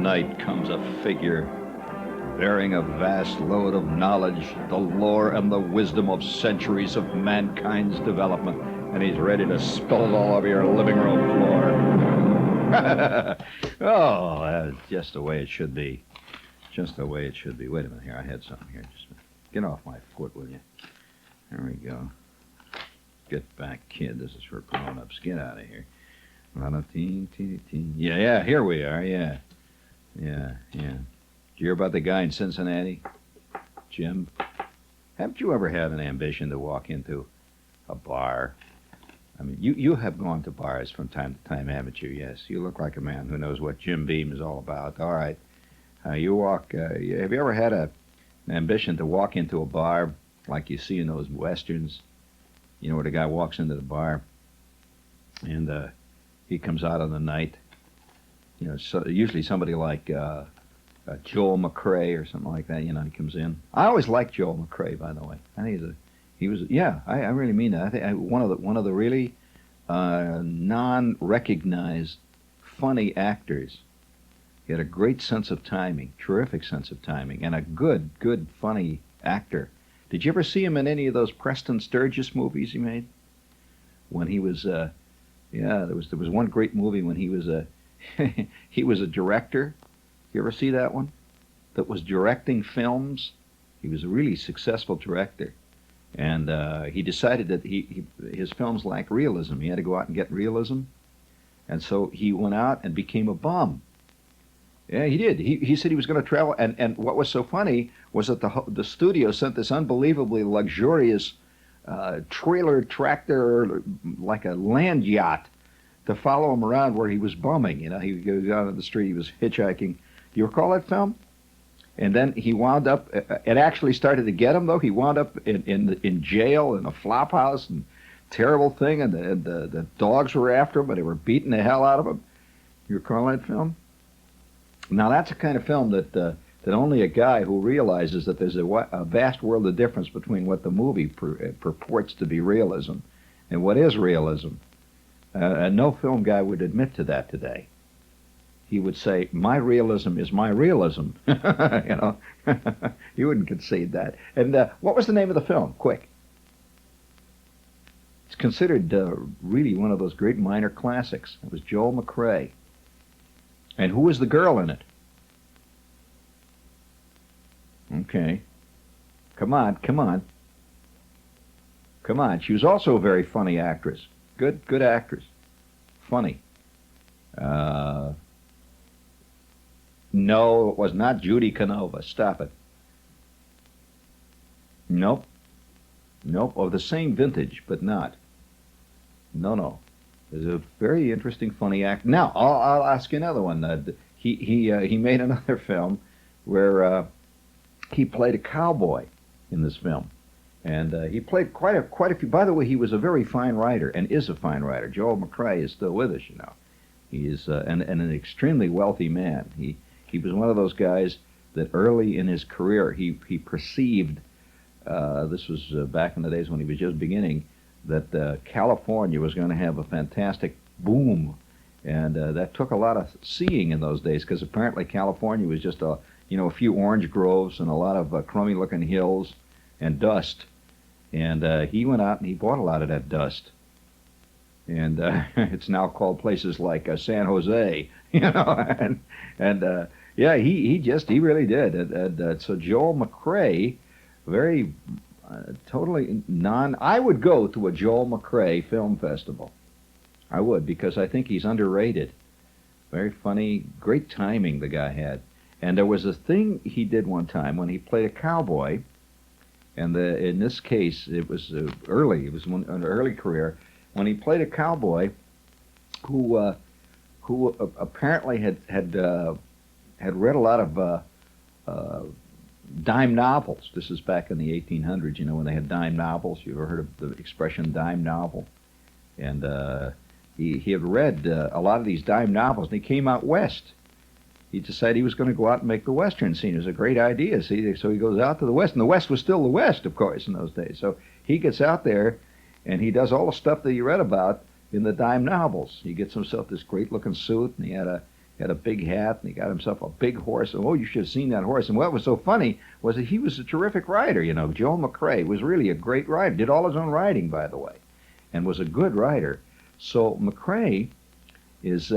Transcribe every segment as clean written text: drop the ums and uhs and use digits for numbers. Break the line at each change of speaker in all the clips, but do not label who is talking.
night comes a figure bearing a vast load of knowledge, the lore and the wisdom of centuries of mankind's development, and he's ready to spill it all over your living room floor. Oh, just the way it should be. Just the way it should be. Wait a minute here. I had something here. Just get off my foot, will you? There we go. Get back, kid. This is for grown-ups. Get out of here. Yeah, here we are. Yeah. Did you hear about the guy in Cincinnati? Jim? Haven't you ever had an ambition to walk into a bar? I mean, you have gone to bars from time to time, haven't you? Yes. You look like a man who knows what Jim Beam is all about. All right. Have you ever had an ambition to walk into a bar like you see in those westerns? You know, where the guy walks into the bar and he comes out on the night. You know, so usually somebody like Joel McCrea or something like that. You know, he comes in. I always liked Joel McCrea, by the way. I think I really mean that. I think one of the really non-recognized funny actors. He had a great sense of timing, terrific sense of timing, and a good funny actor. Did you ever see him in any of those Preston Sturges movies he made? When he was, there was one great movie when he was a director. You ever see that one? That was directing films. He was a really successful director, and he decided that his films lacked realism. He had to go out and get realism, and so he went out and became a bum. Yeah, he did. He said he was going to travel, and what was so funny was that the studio sent this unbelievably luxurious trailer tractor, like a land yacht, to follow him around where he was bumming. You know, he goes out on the street, he was hitchhiking. Do you recall that film? And then he wound up, it actually started to get him, though. He wound up in jail, in a flop house, and terrible thing, and the dogs were after him, but they were beating the hell out of him. You recall that film? Now, that's a kind of film that only a guy who realizes that there's a vast world of difference between what the movie purports to be realism and what is realism. And no film guy would admit to that today. He would say, my realism is my realism. You know, he wouldn't concede that. And what was the name of the film? Quick. It's considered really one of those great minor classics. It was Joel McCrea. And who was the girl in it? Okay. Come on. She was also a very funny actress. Good actress. Funny. No, it was not Judy Canova. Stop it. Nope. Of the same vintage, but not. No. There's a very interesting, funny act. Now, I'll ask you another one. He made another film where he played a cowboy in this film, and he played quite a few. By the way, he was a very fine writer and is a fine writer. Joel McCrea is still with us, you know. He is and an extremely wealthy man. He was one of those guys that early in his career he perceived. This was back in the days when he was just beginning. That California was going to have a fantastic boom, and that took a lot of seeing in those days, because apparently California was just a few orange groves and a lot of crummy-looking hills and dust, and he went out and he bought a lot of that dust, and it's now called places like San Jose, you know, and he really did, and so Joel McCrea, very. Totally I would go to a Joel McCrea film festival. I would, because I think he's underrated. Very funny, great timing the guy had. And there was a thing he did one time when he played a cowboy, and in this case it was early. It was an early career when he played a cowboy who apparently had read a lot of dime novels. This is back in the 1800s, you know, when they had dime novels. You ever heard of the expression dime novel? And he had read a lot of these dime novels, and he came out west. He decided he was going to go out and make the Western scene. It was a great idea. See, so he goes out to the West, and the West was still the West, of course, in those days. So he gets out there, and he does all the stuff that you read about in the dime novels. He gets himself this great-looking suit, and he had had a big hat, and he got himself a big horse. And, oh, you should have seen that horse. And what was so funny was that he was a terrific rider, you know. Joe McCrea was really a great rider. Did all his own riding, by the way, and was a good rider. So McCrea is,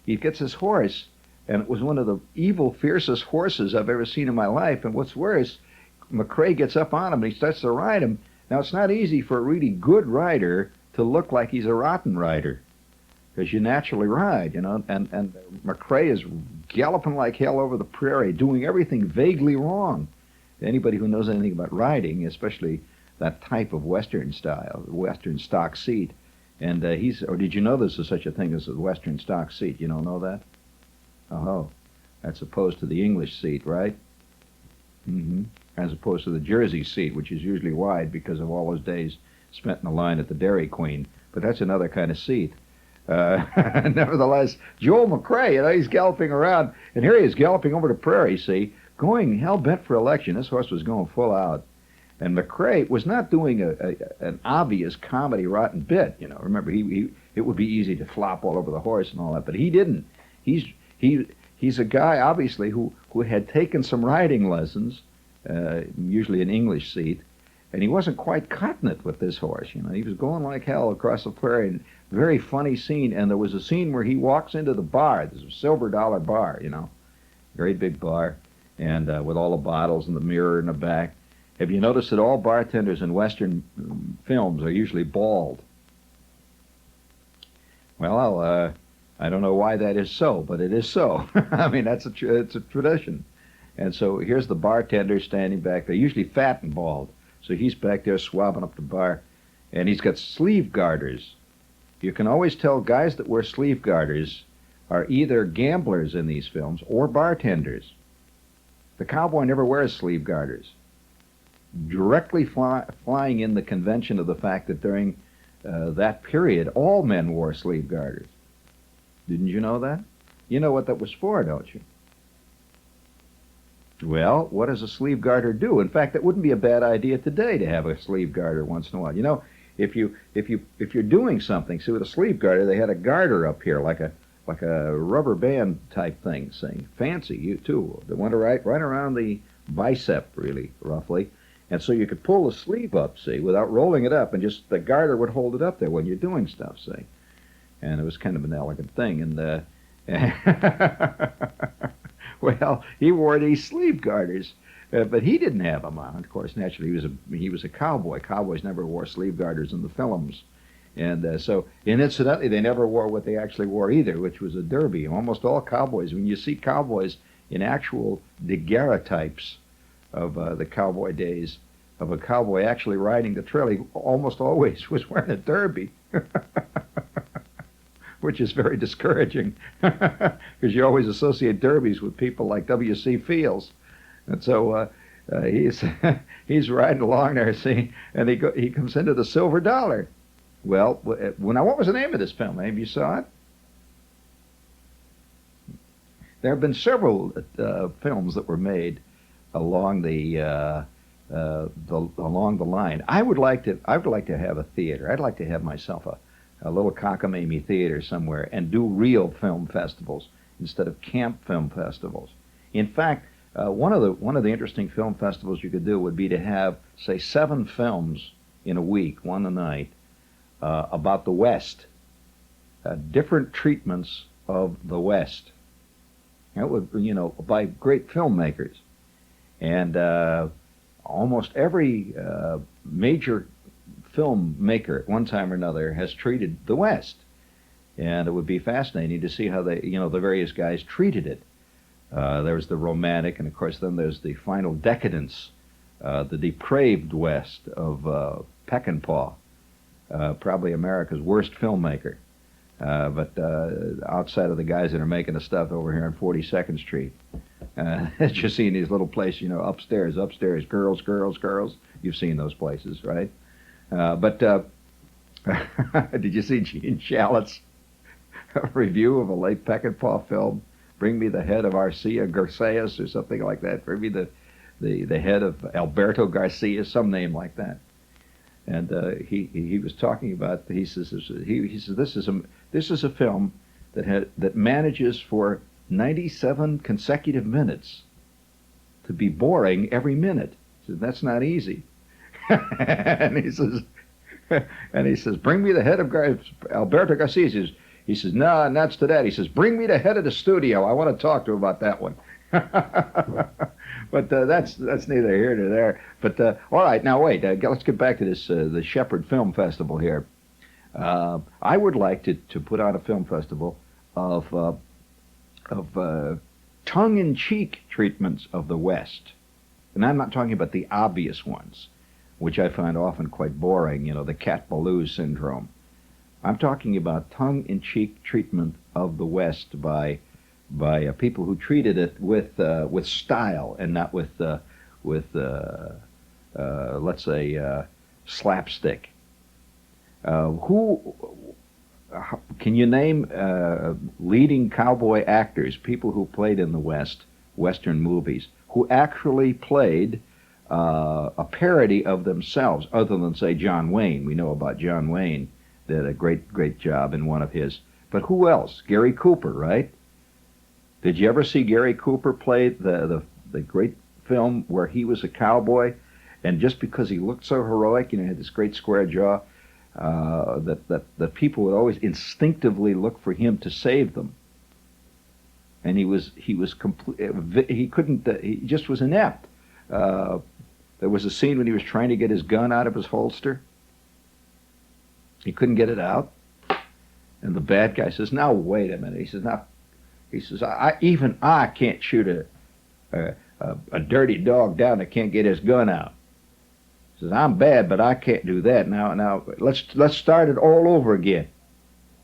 he gets his horse, and it was one of the evil, fiercest horses I've ever seen in my life. And what's worse, McCrea gets up on him, and he starts to ride him. Now, it's not easy for a really good rider to look like he's a rotten rider, because you naturally ride, you know, and McCrea is galloping like hell over the prairie, doing everything vaguely wrong. Anybody who knows anything about riding, especially that type of Western style, Western stock seat, and or did you know there's such a thing as a Western stock seat? You don't know that? Oh, that's opposed to the English seat, right? As opposed to the Jersey seat, which is usually wide because of all those days spent in the line at the Dairy Queen. But that's another kind of seat. Nevertheless, Joel McCrea, you know, he's galloping around, and here he is galloping over the prairie, see, going hell-bent for election. This horse was going full out. And McCrea was not doing an obvious comedy rotten bit, you know. Remember, it would be easy to flop all over the horse and all that, but he didn't. He's a guy, obviously, who had taken some riding lessons, usually an English seat, and he wasn't quite cutting it with this horse, you know. He was going like hell across the prairie, and very funny scene. And there was a scene where he walks into the bar. There's a silver dollar bar, you know, very big bar, and with all the bottles and the mirror in the back. Have you noticed that all bartenders in Western films are usually bald? Well, I don't know why that is so, but it is so. I mean, it's a tradition. And so here's the bartender standing back there, usually fat and bald. So he's back there swabbing up the bar, and he's got sleeve garters. You can always tell guys that wear sleeve garters are either gamblers in these films or bartenders. The cowboy never wears sleeve garters. Directly flying in the convention of the fact that during that period, all men wore sleeve garters. Didn't you know that? You know what that was for, don't you? Well, what does a sleeve garter do? In fact, it wouldn't be a bad idea today to have a sleeve garter once in a while. You know, if you're doing something, see, with a sleeve garter, they had a garter up here, like a rubber band type thing, saying fancy, you too. They went right around the bicep, really, roughly. And so you could pull the sleeve up, see, without rolling it up, and just the garter would hold it up there when you're doing stuff, see. And it was kind of an elegant thing. And well, he wore these sleeve garters, but he didn't have them on. Of course, naturally, he was a cowboy. Cowboys never wore sleeve garters in the films. And and incidentally, they never wore what they actually wore either, which was a derby. Almost all cowboys, when you see cowboys in actual daguerreotypes of the cowboy days, of a cowboy actually riding the trail, he almost always was wearing a derby, which is very discouraging, because you always associate derbies with people like W.C. Fields. And so he's riding along there, see, and he comes into the Silver Dollar. Well, now what was the name of this film? Maybe you saw it? There have been several films that were made along the line. I would like to have a theater. I'd like to have myself a little cockamamie theater somewhere and do real film festivals instead of camp film festivals. In fact, one of the interesting film festivals you could do would be to have, say, 7 films in a week, one a night, about the West, different treatments of the West. That would, by great filmmakers. And almost every major filmmaker at one time or another has treated the West. And it would be fascinating to see how the various guys treated it. There's the romantic, and of course then there's the final decadence, the depraved West of Peckinpah, probably America's worst filmmaker. But outside of the guys that are making the stuff over here on 42nd Street, just seeing these little places, upstairs, girls. You've seen those places, right? But did you see Gene Shalit's review of a late Peckinpah film? Bring me the head of Arcia Garcias or something like that. Bring me the head of Alberto Garcia, some name like that. And he was talking about. He says this is a film that manages for 97 consecutive minutes to be boring every minute. He says, that's not easy. and he says, bring me the head of Alberto Garcia. He says, no, nuts to that. He says, bring me the head of the studio. I want to talk to him about that one. But that's neither here nor there. But all right, now wait. Let's get back to this the Shepherd Film Festival here. I would like to put on a film festival of tongue-in-cheek treatments of the West, and I'm not talking about the obvious ones, which I find often quite boring. You know, the Cat Ballou syndrome. I'm talking about tongue-in-cheek treatment of the West by people who treated it with style and not with let's say slapstick. Who can you name leading cowboy actors, people who played in the West, Western movies, who actually played a parody of themselves, other than, say, John Wayne? We know about John Wayne, did a great job in one of his. But who else? Gary Cooper, right? Did you ever see Gary Cooper play the great film where he was a cowboy, and just because he looked so heroic, you know, he had this great square jaw, that people would always instinctively look for him to save them, and he was complete. He couldn't. He just was inept. There was a scene when he was trying to get his gun out of his holster. He couldn't get it out, and the bad guy says, "Now wait a minute." He says, "Now," he says, I can't shoot a dirty dog down that can't get his gun out." He says, "I'm bad, but I can't do that. Now, let's start it all over again.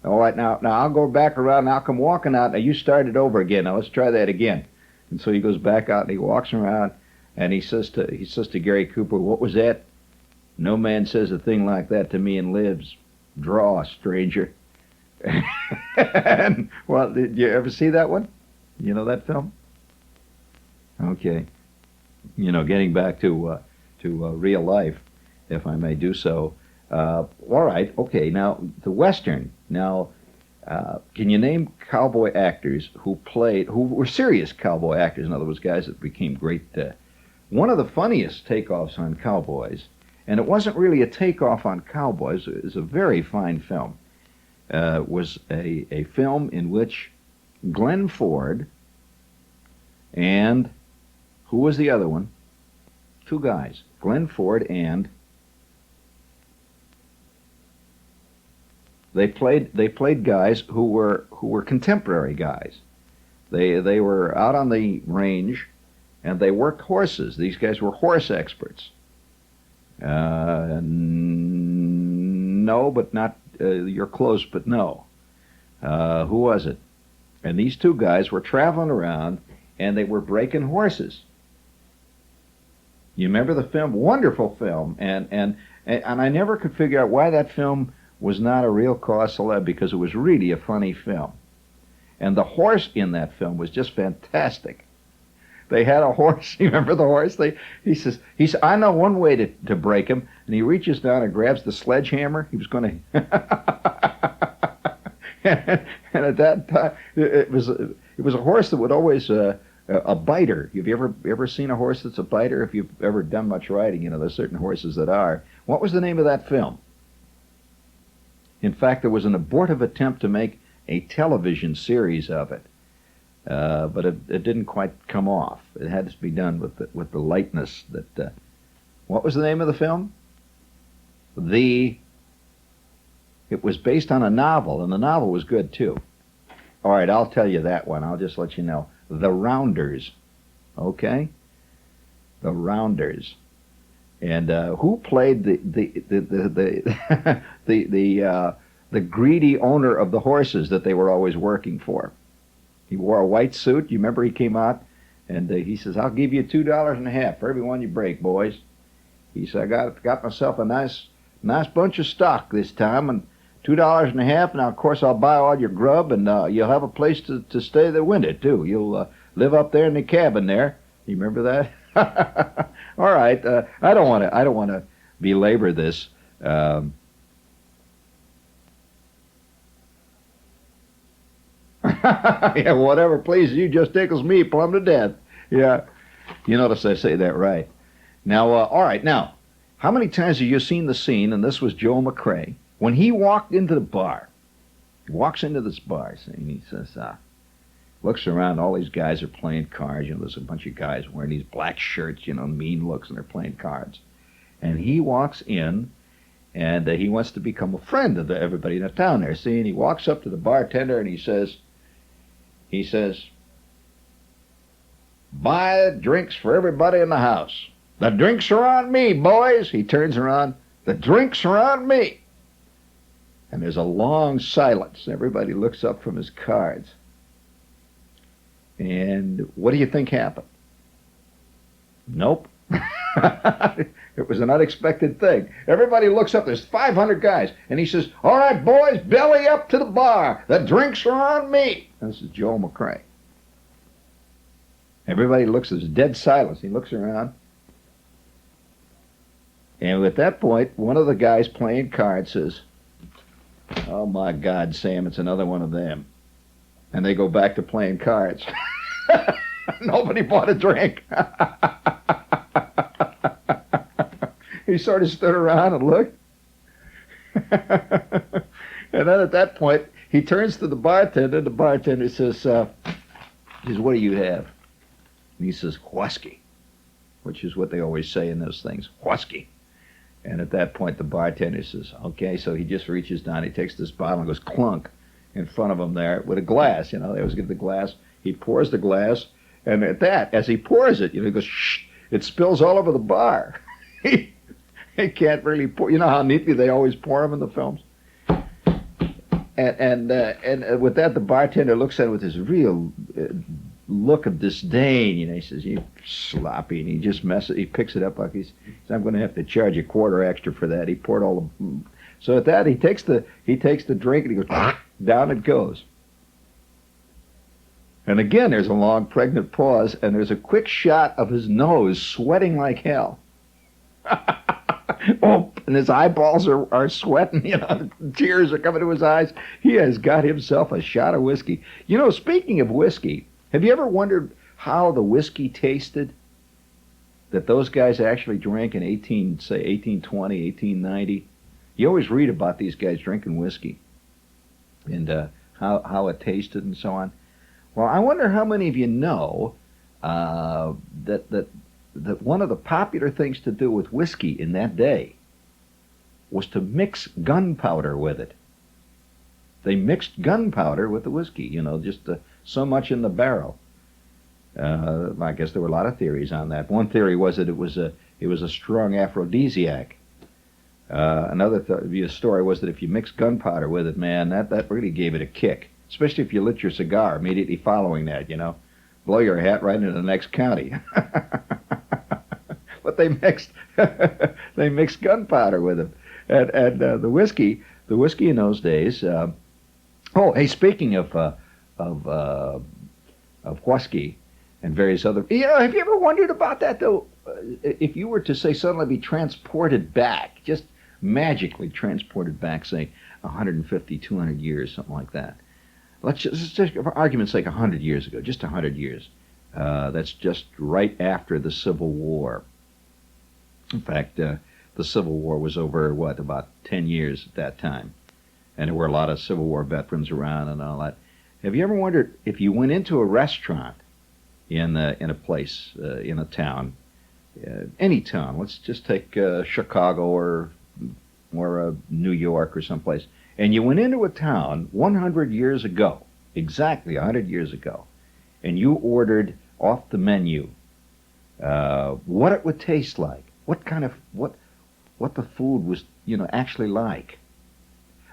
All right, now I'll go back around. And I'll come walking out. Now you start it over again. Now let's try that again." And so he goes back out and he walks around, and he says to Gary Cooper, "What was that? No man says a thing like that to me and lives. Draw, stranger." And, well, did you ever see that one? You know that film? Okay. You know, getting back to real life, if I may do so. All right, okay, now the Western. Now, can you name cowboy actors who were serious cowboy actors, in other words, guys that became great? One of the funniest takeoffs on cowboys, and it wasn't really a takeoff on cowboys, it was a very fine film, was a film in which Glenn Ford and, who was the other one? Two guys, Glenn Ford and they played guys who were contemporary guys. They were out on the range and they worked horses. These guys were horse experts. No, but not. You're close, but no. Who was it? And these two guys were traveling around and they were breaking horses. You remember the film? Wonderful film, and I never could figure out why that film was not a real cause célèbre, because it was really a funny film. And the horse in that film was just fantastic. They had a horse. You remember the horse? He says, "I know one way to break him," and he reaches down and grabs the sledgehammer. He was going to, and at that time, it was a horse that would always a biter. Have you ever seen a horse that's a biter? If you've ever done much riding, you know there's certain horses that are. What was the name of that film? In fact, there was an abortive attempt to make a television series of it, but it didn't quite come off. It had to be done with the lightness that. What was the name of the film? It was based on a novel, and the novel was good too. All right, I'll tell you that one. I'll just let you know. The Rounders. Okay, The Rounders. And who played the greedy owner of the horses that they were always working for? He wore a white suit. You remember he came out and he says, "I'll give you $2.50 for every one you break, boys." He said, "I got myself a nice bunch of stock this time, and $2.50. Now, of course, I'll buy all your grub, and you'll have a place to stay the winter too. You'll live up there in the cabin there." You remember that? All right. I don't want to belabor this. Yeah, whatever pleases you just tickles me plumb to death. Yeah. You notice I say that right. Now, all right, now, how many times have you seen the scene, and this was Joe McCrea, when he walked into the bar? He walks into this bar, and he says, looks around, all these guys are playing cards. You know, there's a bunch of guys wearing these black shirts, you know, mean looks, and they're playing cards. And he walks in, and he wants to become a friend of everybody in the town there. See, and he walks up to the bartender, and he says, buy drinks for everybody in the house. The drinks are on me, boys. He turns around. The drinks are on me. And there's a long silence. Everybody looks up from his cards. And what do you think happened? Nope. It was an unexpected thing. Everybody looks up. There's 500 guys. And he says, all right, boys, belly up to the bar. The drinks are on me. And this is Joe McCrea. Everybody looks. There's dead silence. He looks around. And at that point, one of the guys playing cards says, oh, my God, Sam, it's another one of them. And they go back to playing cards. Nobody bought a drink. He sort of stood around and looked. And then at that point, he turns to the bartender. The bartender says, what do you have? And he says, whiskey, which is what they always say in those things, whiskey. And at that point, the bartender says, okay, so he just reaches down, he takes this bottle and goes clunk in front of him there with a glass. You know, they always give the glass. He pours the glass, and at that, as he pours it, you know, he goes, shh, it spills all over the bar. He can't really pour. You know how neatly they always pour them in the films? And with that, the bartender looks at it with this real look of disdain. You know, he says, "You sloppy," and he just messes. He picks it up like he says, "I'm going to have to charge a quarter extra for that." He poured all the. So at that, he takes the drink and he goes down. It goes. And again, there's a long, pregnant pause, and there's a quick shot of his nose sweating like hell. Oh, and his eyeballs are sweating, you know, tears are coming to his eyes. He has got himself a shot of whiskey. You know, speaking of whiskey, have you ever wondered how the whiskey tasted that those guys actually drank in 1820, 1890? You always read about these guys drinking whiskey and how it tasted and so on. Well, I wonder how many of you know that one of the popular things to do with whiskey in that day was to mix gunpowder with it. They mixed gunpowder with the whiskey, you know, just so much in the barrel. I guess there were a lot of theories on that. One theory was that it was a strong aphrodisiac. Another story was that if you mixed gunpowder with it, man, that really gave it a kick, especially if you lit your cigar immediately following that, you know. Blow your hat right into the next county. But they mixed gunpowder with it, and the whiskey in those days. Oh, hey, speaking of whiskey and various other, you know, have you ever wondered about that though? If you were to say suddenly be transported back, just magically transported back, say 150, 200 years, something like that. Let's just for argument's sake, 100 years ago, just 100 years. That's just right after the Civil War. In fact, the Civil War was over, about 10 years at that time. And there were a lot of Civil War veterans around and all that. Have you ever wondered if you went into a restaurant in a place, in a town, any town, let's just take Chicago or New York or someplace, and you went into a town 100 years ago, exactly 100 years ago, and you ordered off the menu what it would taste like, what the food was, you know, actually like.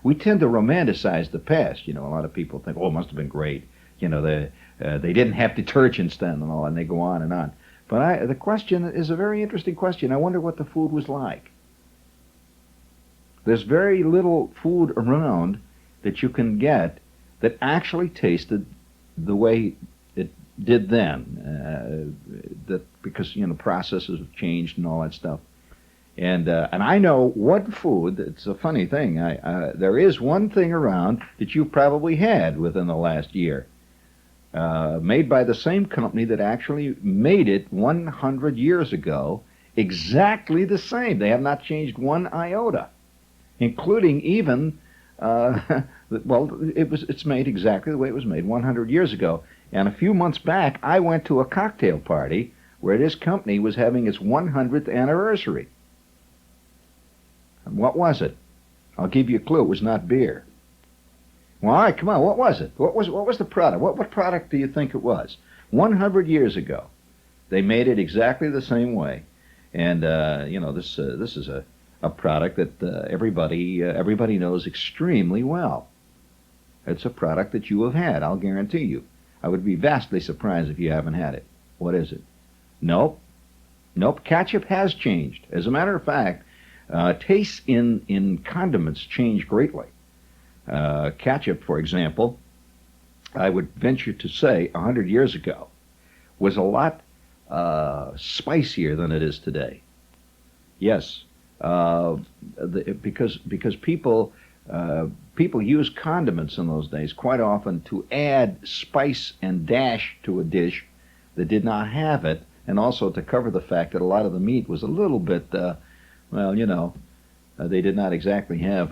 We tend to romanticize the past. You know, a lot of people think, oh, it must have been great. You know, they didn't have detergents then and all, and they go on and on. But the question is a very interesting question. I wonder what the food was like. There's very little food around that you can get that actually tasted the way it did then. Because, you know, processes have changed and all that stuff. And I know one food. It's a funny thing. There is one thing around that you probably had within the last year. made by the same company that actually made it 100 years ago, exactly the same. They have not changed one iota, including even, well, it's made exactly the way it was made 100 years ago. And a few months back, I went to a cocktail party where this company was having its 100th anniversary. And what was it? I'll give you a clue. It was not beer. Well, all right, come on. What was it? What was the product? What product do you think it was? 100 years ago, they made it exactly the same way. And this is a product that everybody knows extremely well. It's a product that you have had. I'll guarantee you. I would be vastly surprised if you haven't had it. What is it? Nope. Ketchup has changed. As a matter of fact, tastes in condiments change greatly. Ketchup, for example, I would venture to say 100 years ago was a lot spicier than it is today. Yes, because people use condiments in those days quite often to add spice and dash to a dish that did not have it, and also to cover the fact that a lot of the meat was a little bit, they did not exactly have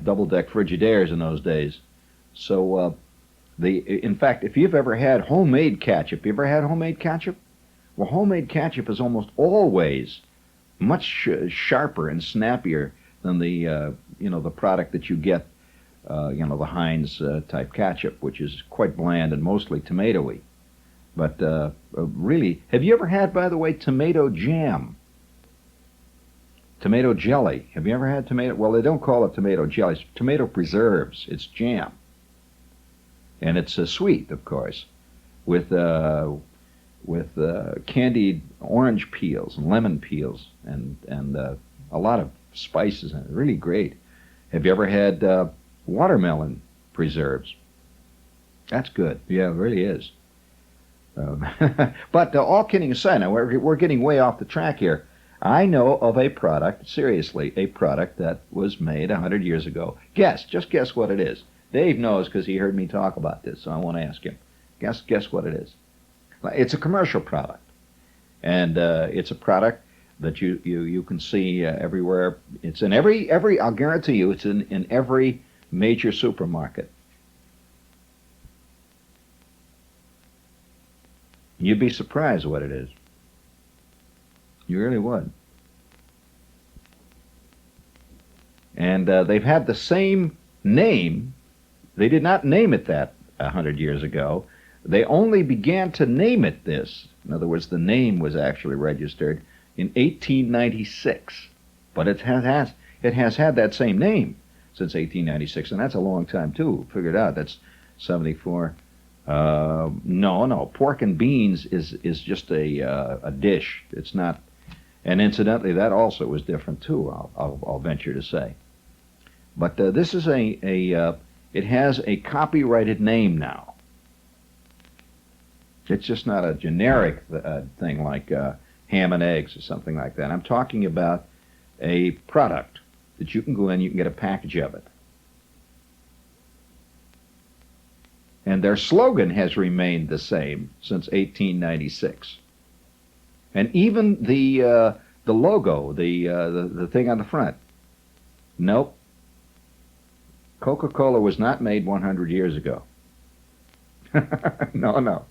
double-deck Frigidaires in those days. So, in fact, if you've ever had homemade ketchup, you ever had homemade ketchup? Well, homemade ketchup is almost always much sharper and snappier than the product that you get, the Heinz type ketchup, which is quite bland and mostly tomatoey. But really, have you ever had, by the way, tomato jam? Tomato jelly. Have you ever had tomato? Well, they don't call it tomato jelly. It's tomato preserves. It's jam, and it's sweet, of course, with candied orange peels and lemon peels and a lot of spices in it. Really great. Have you ever had watermelon preserves? That's good. Yeah, it really is. But all kidding aside, now we're getting way off the track here. I know of a product, seriously, a product that was made 100 years ago. Just guess what it is. Dave knows because he heard me talk about this, so I want to ask him. Guess what it is. It's a commercial product, and it's a product that you can see everywhere. It's in every. I'll guarantee you, it's in every major supermarket. You'd be surprised what it is. You really would. And they've had the same name. They did not name it that 100 years ago. They only began to name it this. In other words, the name was actually registered in 1896. But it has had that same name since 1896, and that's a long time too. Figured out that's 74. No. Pork and beans is just a dish. It's not. And incidentally, that also was different too. I'll venture to say. But this is it has a copyrighted name now. It's just not a generic thing like ham and eggs or something like that. I'm talking about a product that you can go in, you can get a package of it. And their slogan has remained the same since 1896. And even the logo, the thing on the front. Nope. Coca-Cola was not made 100 years ago. No.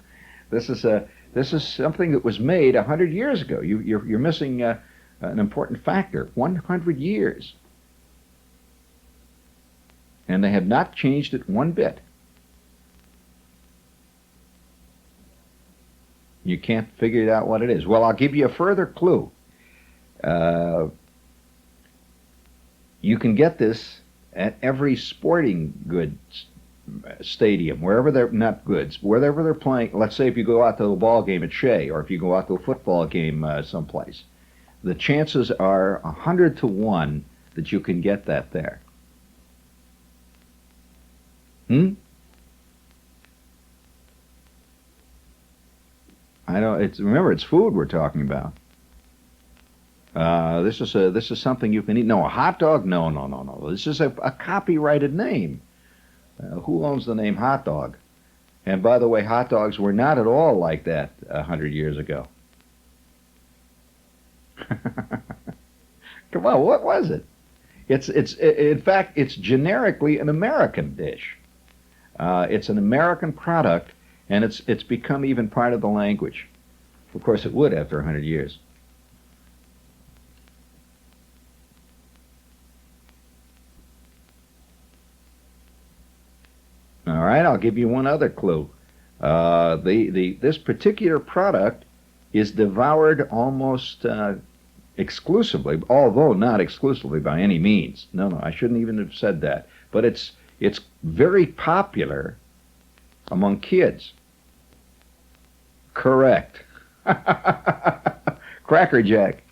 This is something that was made 100 years ago. You're missing an important factor. 100 years. And they have not changed it one bit. You can't figure out what it is. Well, I'll give you a further clue. You can get this at every sporting goods stadium, wherever they're not goods, wherever they're playing. Let's say if you go out to a ball game at Shea, or if you go out to a football game someplace, the chances are 100 to 1 that you can get that there. I know. Remember, it's food we're talking about. This is something you can eat. No, a hot dog? No. This is a copyrighted name. Who owns the name hot dog? And by the way, hot dogs were not at all like that 100 years ago. Come on, what was it? In fact, it's generically an American dish. It's an American product, and it's become even part of the language. Of course, it would after 100 years. All right, I'll give you one other clue. This particular product is devoured almost exclusively, although not exclusively by any means. No, I shouldn't even have said that. But it's very popular among kids. Correct. Cracker Jack.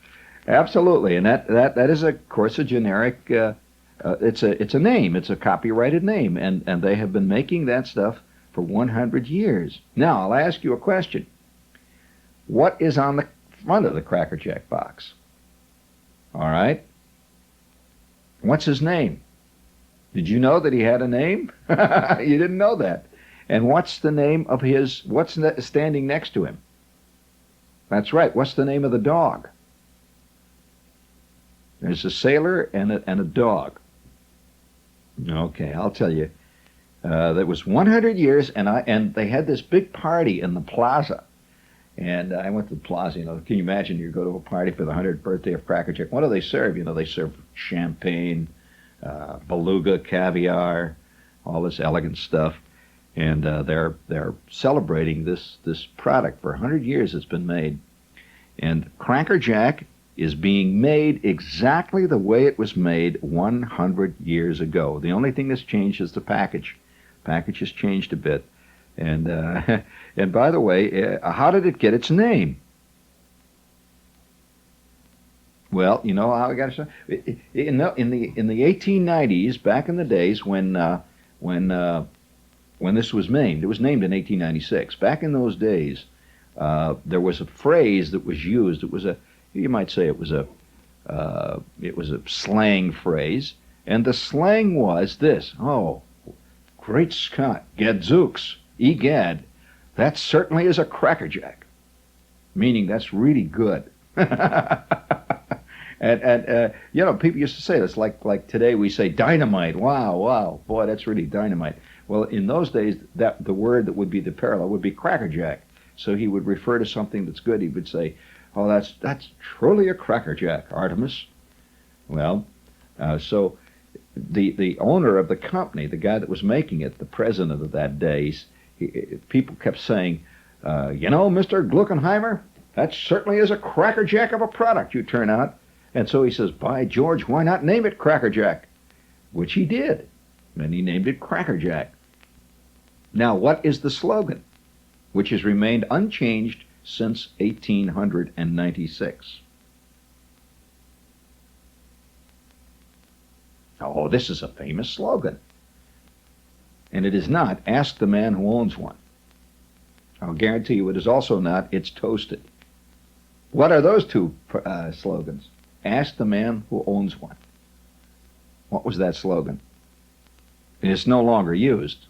Absolutely, and that is, of course, a generic. It's a name. It's a copyrighted name, and they have been making that stuff for 100 years. Now, I'll ask you a question. What is on the front of the Cracker Jack box? All right. What's his name? Did you know that he had a name? You didn't know that. And what's the name of his? What's standing next to him? That's right. What's the name of the dog? There's a sailor and a dog. Okay, I'll tell you. That was 100 years, and they had this big party in the plaza. And I went to the plaza. Can you imagine? You go to a party for the 100th birthday of Cracker Jack. What do they serve? They serve champagne, beluga, caviar, all this elegant stuff. And they're celebrating this product. For 100 years it's been made. And Cracker Jack is being made exactly the way it was made 100 years ago. The only thing that's changed is the package. Package has changed a bit. And and by the way, how did it get its name? Well, you know how I got to say in the 1890s, back in the days when this was named. It was named in 1896. Back in those days, there was a phrase that was used. You might say it was a slang phrase, and the slang was this: "Oh, great Scott, gadzooks, egad, that certainly is a Cracker Jack," meaning that's really good. And people used to say this, like today we say dynamite. Wow, boy, that's really dynamite. Well, in those days, that the word that would be the parallel would be Cracker Jack. So he would refer to something that's good. He would say, "Oh, that's truly a Cracker Jack, Artemis." Well, so the owner of the company, the guy that was making it, the president of that day, people kept saying, Mr. Gluckenheimer, that certainly is a Cracker Jack of a product you turn out. And so he says, "By George, why not name it Cracker Jack?" Which he did. And he named it Cracker Jack. Now, what is the slogan, which has remained unchanged since 1896? Oh, this is a famous slogan. And it is not, "Ask the man who owns one." I'll guarantee you it is also not, "It's toasted." What are those two slogans? Ask the man who owns one. What was that slogan? It's no longer used.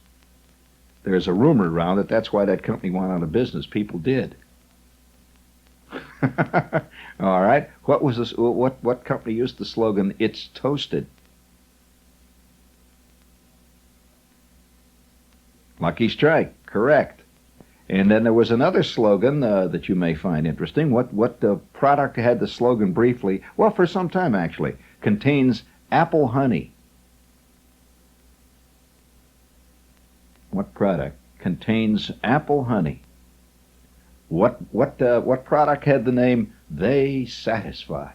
There's a rumor around that that's why that company went out of business. People did. All right. What was this? What company used the slogan, "It's toasted"? Lucky Strike. Correct. And then there was another slogan that you may find interesting. What product had the slogan briefly? Well, for some time actually. Contains apple honey. What product contains apple honey? What product had the name "They Satisfy"?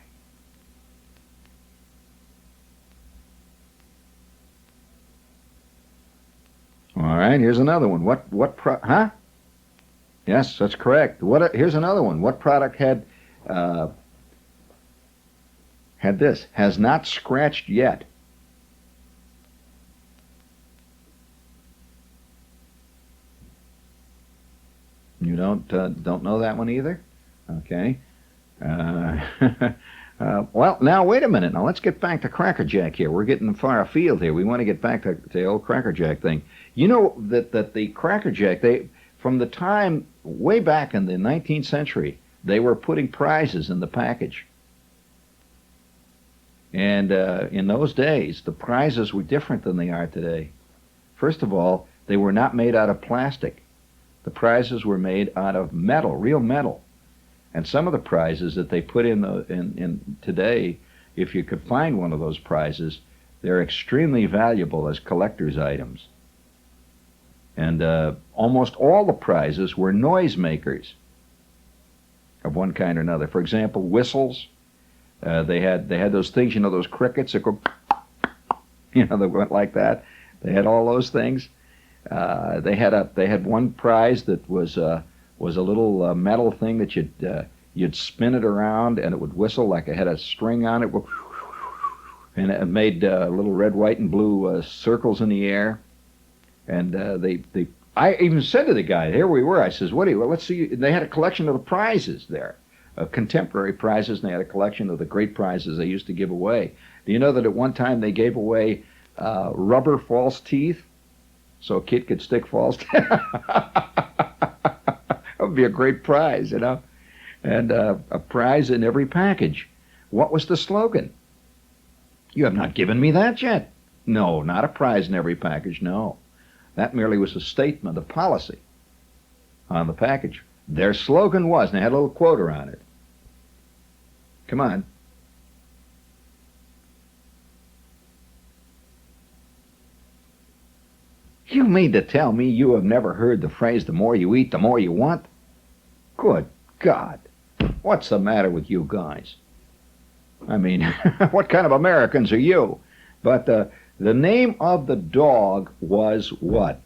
All right, here's another one. Huh? Yes, that's correct. Here's another one. What product had this? Has not scratched yet. You don't know that one either? Okay. Well, now, wait a minute. Now, let's get back to Cracker Jack here. We're getting far afield here. We want to get back to the old Cracker Jack thing. You know that the Cracker Jack, from the time way back in the 19th century, they were putting prizes in the package. And in those days, the prizes were different than they are today. First of all, they were not made out of plastic. The prizes were made out of metal, real metal. And some of the prizes that they put in today, if you could find one of those prizes, they're extremely valuable as collector's items. And almost all the prizes were noisemakers of one kind or another. For example, whistles. They had those things, those crickets that go, that went like that. They had all those things. They had one prize that was a little metal thing that you'd spin it around and it would whistle like it had a string on it, and it made little red, white, and blue circles in the air. And I even said to the guy, here we were. I says, let's see. They had a collection of the prizes there. Contemporary prizes, and they had a collection of the great prizes they used to give away. Do you know that at one time they gave away rubber false teeth so a kid could stick false teeth? That would be a great prize, and a prize in every package. What was the slogan? You have not given me that yet. No, not a prize in every package, no. That merely was a statement of policy on the package. Their slogan was, and they had a little quote around it. Come on. You mean to tell me you have never heard the phrase, the more you eat, the more you want? Good God. What's the matter with you guys? I mean, what kind of Americans are you? But the name of the dog was what?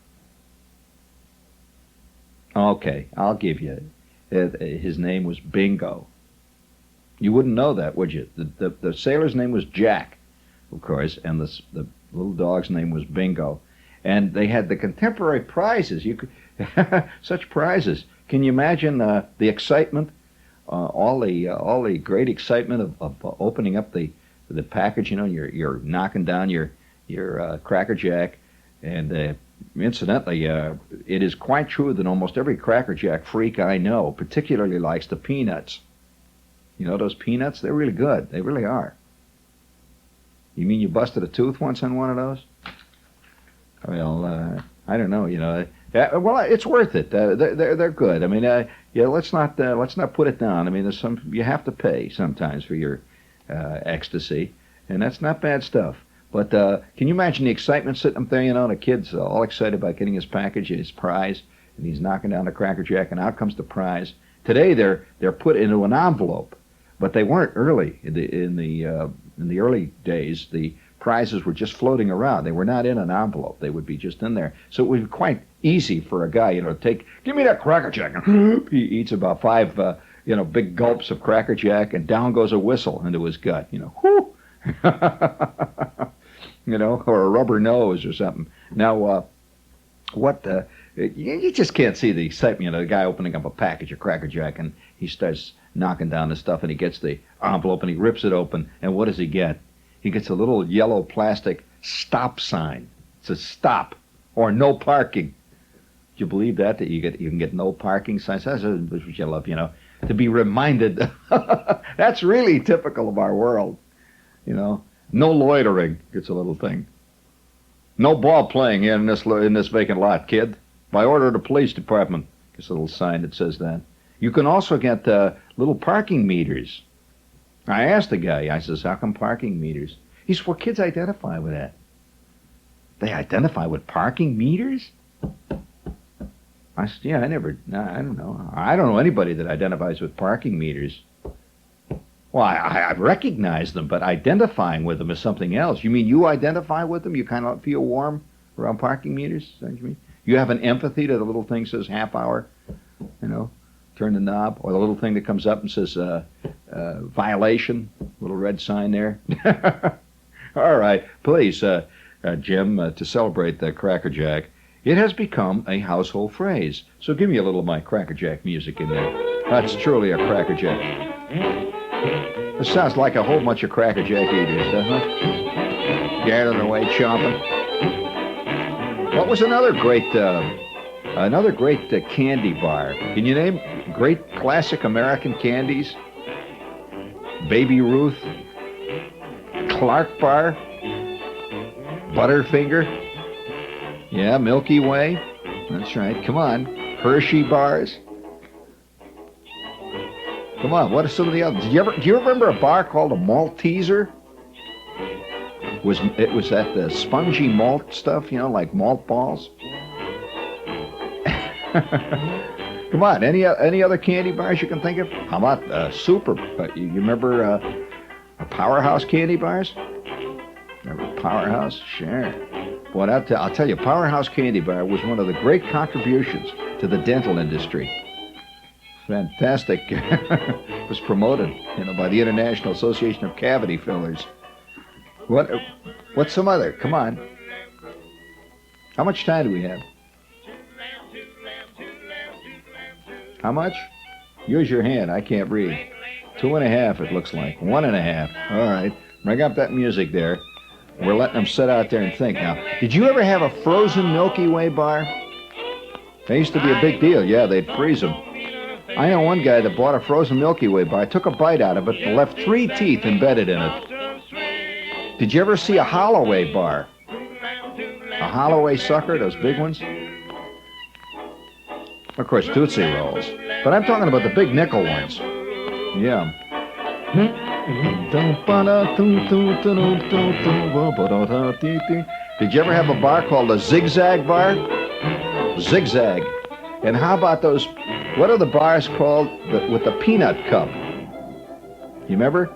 Okay, I'll give you it. His name was Bingo. You wouldn't know that, would you? The sailor's name was Jack, of course, and the little dog's name was Bingo. And they had the contemporary prizes. You could such prizes. Can you imagine the excitement? All the great excitement of opening up the package. You're knocking down your Cracker Jack, and incidentally, it is quite true that almost every Cracker Jack freak I know particularly likes the peanuts. You know those peanuts? They're really good. They really are. You mean you busted a tooth once on one of those? Well, I don't know. Well, it's worth it. They're good. I mean, let's not put it down. I mean, there's you have to pay sometimes for your ecstasy, and that's not bad stuff. But can you imagine the excitement sitting up there? The kid's all excited about getting his package, his prize, and he's knocking down the Cracker Jack, and out comes the prize. Today they're put into an envelope, but they weren't early in the early days. The prizes were just floating around. They were not in an envelope. They would be just in there. So it would be quite easy for a guy, to give me that Cracker Jack. And he eats about 5, big gulps of Cracker Jack, and down goes a whistle into his gut. Whoo! Or a rubber nose or something. Now, you just can't see the excitement. The guy opening up a package of Cracker Jack, and he starts knocking down the stuff, and he gets the envelope, and he rips it open, and what does he get? He gets a little yellow plastic stop sign. It says stop or no parking. Do you believe that you can get no parking signs? That's what you love, to be reminded. That's really typical of our world, No loitering gets a little thing. No ball playing in this vacant lot, kid. By order of the police department. Gets a little sign that says that. You can also get little parking meters. I asked the guy, I says, how come parking meters? He says, well, kids identify with that. They identify with parking meters? I said, yeah, I don't know. I don't know anybody that identifies with parking meters. Well, I recognize them, but identifying with them is something else. You mean you identify with them? You kind of feel warm around parking meters? Is that what you mean? You have an empathy to the little thing that says half hour, turn the knob, or the little thing that comes up and says violation, little red sign there. All right, please, Jim, to celebrate the Cracker Jack, it has become a household phrase. So give me a little of my Cracker Jack music in there. That's truly a Cracker Jack. This sounds like a whole bunch of Cracker Jack eaters, doesn't it? Gathering away, chomping. What was another great candy bar? Can you name great classic American candies? Baby Ruth, Clark Bar, Butterfinger, yeah, Milky Way. That's right. Come on, Hershey bars. Come on. What are some of the others? Do you remember a bar called a Malteser? It was that the spongy malt stuff, like malt balls. Come on, any other candy bars you can think of? How about Super? You remember Powerhouse candy bars? Remember Powerhouse? Sure. Boy, I'll tell you, Powerhouse Candy Bar was one of the great contributions to the dental industry. Fantastic. It was promoted, by the International Association of Cavity Fillers. What's some other? Come on. How much time do we have? How much? Use your hand. I can't read. 2.5, it looks like. 1.5. All right. Bring up that music there. We're letting them sit out there and think. Now, did you ever have a frozen Milky Way bar? That used to be a big deal. Yeah, they'd freeze them. I know one guy that bought a frozen Milky Way bar, took a bite out of it, and left 3 teeth embedded in it. Did you ever see a Holloway bar? A Holloway sucker, those big ones? Of course, Tootsie Rolls. But I'm talking about the big nickel ones. Yeah. Did you ever have a bar called a Zigzag bar? Zigzag. And how about those, what are the bars called with the peanut cup? You remember?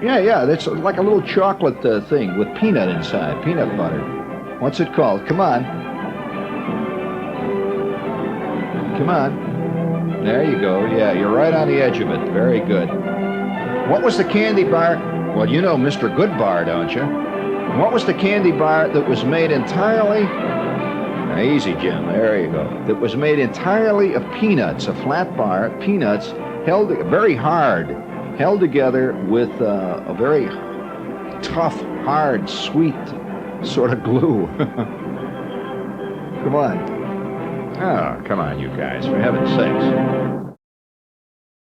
Yeah, that's like a little chocolate thing with peanut inside, peanut butter. What's it called? Come on. Come on. There you go. Yeah, you're right on the edge of it. Very good. What was the candy bar? Well, you know Mr. Goodbar, don't you? What was the candy bar that was made entirely... Now, easy, Jim. There you go. That was made entirely of peanuts, a flat bar, peanuts, held very hard, held together with a very tough, hard, sweet sort of glue. Come on. Oh, come on, you guys, for heaven's sakes.